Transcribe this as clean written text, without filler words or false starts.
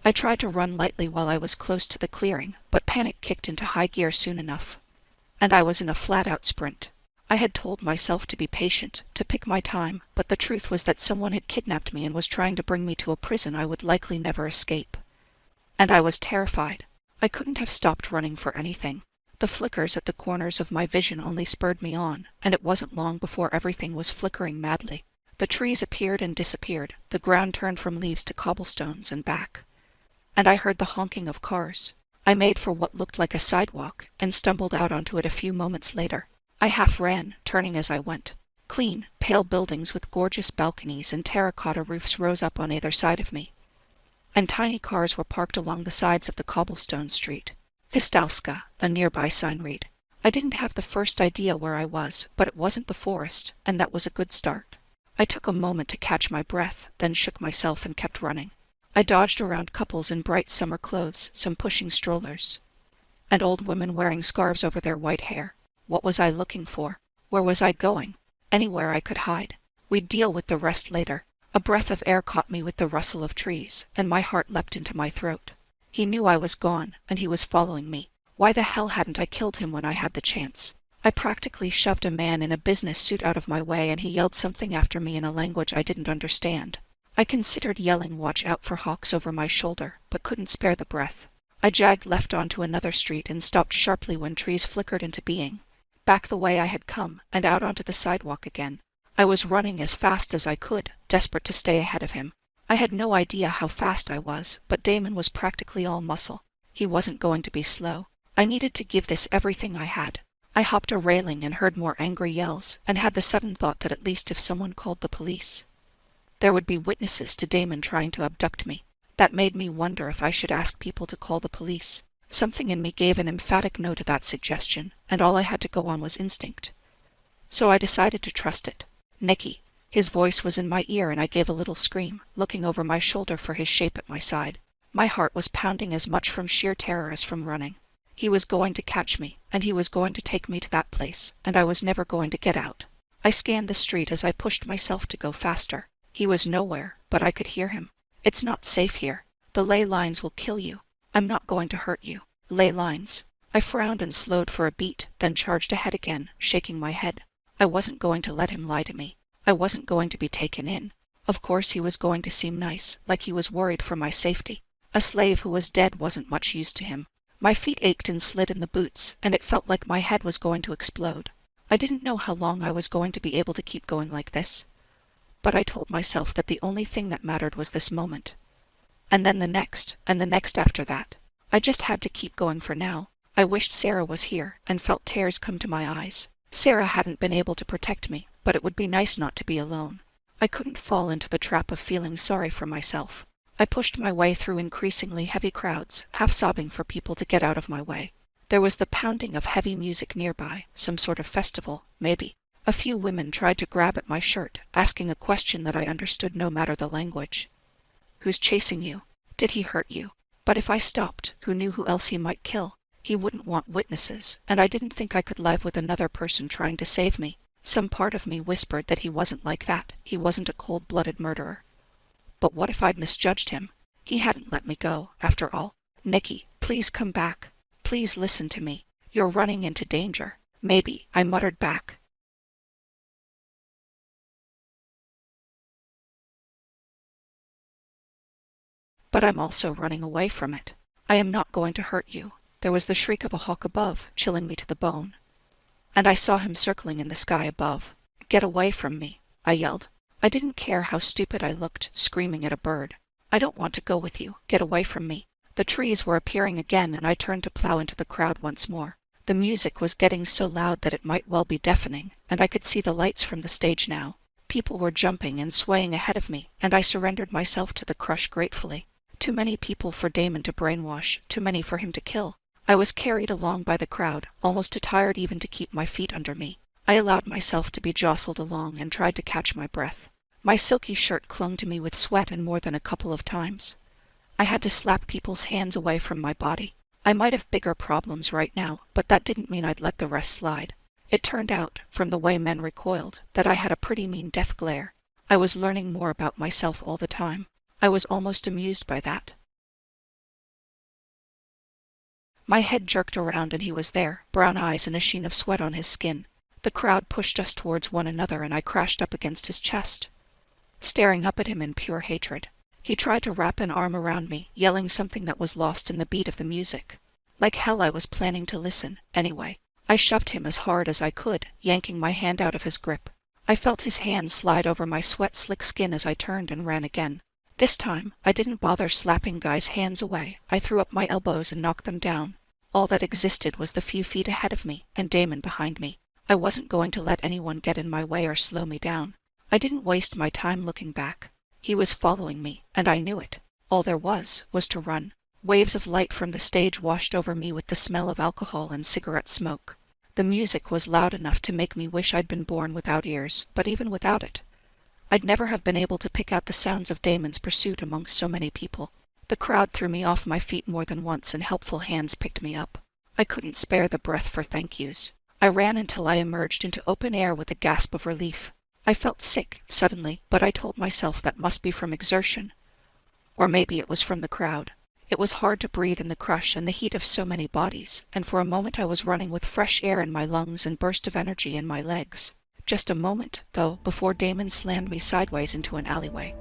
I tried to run lightly while I was close to the clearing, but panic kicked into high gear soon enough, and I was in a flat-out sprint. I had told myself to be patient, to pick my time, but the truth was that someone had kidnapped me and was trying to bring me to a prison I would likely never escape. And I was terrified. I couldn't have stopped running for anything. The flickers at the corners of my vision only spurred me on, and it wasn't long before everything was flickering madly. The trees appeared and disappeared, the ground turned from leaves to cobblestones and back. And I heard the honking of cars. I made for what looked like a sidewalk, and stumbled out onto it a few moments later. I half ran, turning as I went. Clean, pale buildings with gorgeous balconies and terracotta roofs rose up on either side of me, and tiny cars were parked along the sides of the cobblestone street. Hystalska, a nearby sign read. I didn't have the first idea where I was, but it wasn't the forest, and that was a good start. I took a moment to catch my breath, then shook myself and kept running. I dodged around couples in bright summer clothes, some pushing strollers, and old women wearing scarves over their white hair. What was I looking for? Where was I going? Anywhere I could hide. We'd deal with the rest later. A breath of air caught me with the rustle of trees, and my heart leapt into my throat. He knew I was gone, and he was following me. Why the hell hadn't I killed him when I had the chance? I practically shoved a man in a business suit out of my way, and he yelled something after me in a language I didn't understand. I considered yelling "Watch out for hawks" over my shoulder, but couldn't spare the breath. I jagged left onto another street and stopped sharply when trees flickered into being. Back the way I had come, and out onto the sidewalk again. I was running as fast as I could, desperate to stay ahead of him. I had no idea how fast I was, but Damon was practically all muscle. He wasn't going to be slow. I needed to give this everything I had. I hopped a railing and heard more angry yells, and had the sudden thought that at least if someone called the police, there would be witnesses to Damon trying to abduct me. That made me wonder if I should ask people to call the police. Something in me gave an emphatic no to that suggestion, and all I had to go on was instinct. So I decided to trust it. Nicky. His voice was in my ear, and I gave a little scream, looking over my shoulder for his shape at my side. My heart was pounding as much from sheer terror as from running. He was going to catch me, and he was going to take me to that place, and I was never going to get out. I scanned the street as I pushed myself to go faster. He was nowhere, but I could hear him. It's not safe here. The ley lines will kill you. I'm not going to hurt you. Ley lines. I frowned and slowed for a beat, then charged ahead again, shaking my head. I wasn't going to let him lie to me. I wasn't going to be taken in. Of course he was going to seem nice, like he was worried for my safety. A slave who was dead wasn't much use to him. My feet ached and slid in the boots, and it felt like my head was going to explode. I didn't know how long I was going to be able to keep going like this, but I told myself that the only thing that mattered was this moment. And then the next, and the next after that. I just had to keep going for now. I wished Sarah was here, and felt tears come to my eyes. Sarah hadn't been able to protect me, but it would be nice not to be alone. I couldn't fall into the trap of feeling sorry for myself. I pushed my way through increasingly heavy crowds, half sobbing for people to get out of my way. There was the pounding of heavy music nearby, some sort of festival, maybe. A few women tried to grab at my shirt, asking a question that I understood no matter the language. Who's chasing you? Did he hurt you? But if I stopped, who knew who else he might kill? He wouldn't want witnesses, and I didn't think I could live with another person trying to save me. Some part of me whispered that he wasn't like that. He wasn't a cold-blooded murderer. But what if I'd misjudged him? He hadn't let me go, after all. Nicky, please come back. Please listen to me. You're running into danger. Maybe, I muttered back. But I'm also running away from it. I am not going to hurt you. There was the shriek of a hawk above, chilling me to the bone. And I saw him circling in the sky above. Get away from me, I yelled. I didn't care how stupid I looked, screaming at a bird. I don't want to go with you. Get away from me. The trees were appearing again, and I turned to plow into the crowd once more. The music was getting so loud that it might well be deafening, and I could see the lights from the stage now. People were jumping and swaying ahead of me, and I surrendered myself to the crush gratefully. Too many people for Damon to brainwash, too many for him to kill. I was carried along by the crowd, almost too tired even to keep my feet under me. I allowed myself to be jostled along and tried to catch my breath. My silky shirt clung to me with sweat, and more than a couple of times I had to slap people's hands away from my body. I might have bigger problems right now, but that didn't mean I'd let the rest slide. It turned out, from the way men recoiled, that I had a pretty mean death glare. I was learning more about myself all the time. I was almost amused by that. My head jerked around and he was there, brown eyes and a sheen of sweat on his skin. The crowd pushed us towards one another and I crashed up against his chest, staring up at him in pure hatred. He tried to wrap an arm around me, yelling something that was lost in the beat of the music. Like hell I was planning to listen, anyway. I shoved him as hard as I could, yanking my hand out of his grip. I felt his hand slide over my sweat-slick skin as I turned and ran again. This time, I didn't bother slapping guys' hands away. I threw up my elbows and knocked them down. All that existed was the few feet ahead of me, and Damon behind me. I wasn't going to let anyone get in my way or slow me down. I didn't waste my time looking back. He was following me, and I knew it. All there was to run. Waves of light from the stage washed over me with the smell of alcohol and cigarette smoke. The music was loud enough to make me wish I'd been born without ears, but even without it, I'd never have been able to pick out the sounds of Damon's pursuit amongst so many people. The crowd threw me off my feet more than once, and helpful hands picked me up. I couldn't spare the breath for thank yous. I ran until I emerged into open air with a gasp of relief. I felt sick, suddenly, but I told myself that must be from exertion. Or maybe it was from the crowd. It was hard to breathe in the crush and the heat of so many bodies, and for a moment I was running with fresh air in my lungs and burst of energy in my legs. Just a moment, though, before Damon slammed me sideways into an alleyway.